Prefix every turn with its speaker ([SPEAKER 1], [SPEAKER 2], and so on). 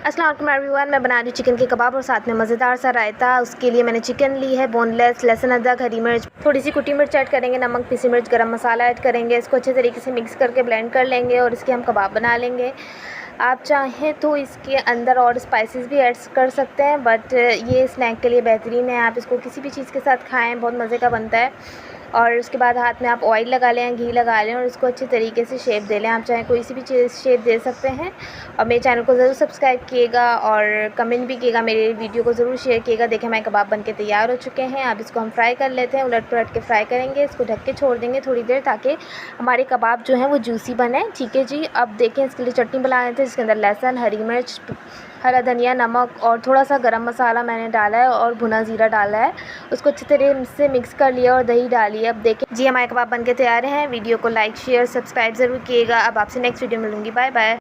[SPEAKER 1] अस्सलाम वालेकुम एवरीवन, मैं बना रही हूँ चिकन के कबाब और साथ में मज़ेदार सा रायता। उसके लिए मैंने चिकन ली है बोनलेस, लहसुन अदरक, हरी मिर्च, थोड़ी सी कुटी मिर्च ऐड करेंगे, नमक, पिसी मिर्च, गरम मसाला ऐड करेंगे। इसको अच्छे तरीके से मिक्स करके ब्लेंड कर लेंगे और इसके हम कबाब बना लेंगे। आप चाहें तो इसके अंदर और स्पाइसेस भी ऐड कर सकते हैं, बट ये स्नैक के लिए बेहतरीन है। आप इसको किसी भी चीज़ के साथ खाएँ, बहुत मज़े का बनता है। और उसके बाद हाथ में आप ऑयल लगा लें, घी लगा लें और इसको अच्छे तरीके से शेप दे लें। आप चाहें कोई सी भी चीज़ शेप दे सकते हैं। और मेरे चैनल को ज़रूर सब्सक्राइब कीजिएगा और कमेंट भी कीजिएगा, मेरे वीडियो को ज़रूर शेयर कीजिएगा। देखिए हमारे कबाब बनके तैयार हो चुके हैं। अब इसको हम फ्राई कर लेते हैं, उलट पलट के फ्राई करेंगे। इसको ढक के छोड़ देंगे थोड़ी देर ताकि हमारे कबाब जो हैं वो जूसी बने। ठीक है जी। अब देखें इसके लिए चटनी बना लेते हैं, जिसके अंदर लहसुन, हरी मिर्च, हरा धनिया, नमक और थोड़ा सा गरम मसाला मैंने डाला है और भुना ज़ीरा डाला है। उसको अच्छे तरह से मिक्स कर लिया और दही डाली है। अब देखें जी हमारे कबाब बनके तैयार हैं। वीडियो को लाइक, शेयर, सब्सक्राइब ज़रूर कीजिएगा। अब आपसे नेक्स्ट वीडियो मिलूँगी। Bye bye.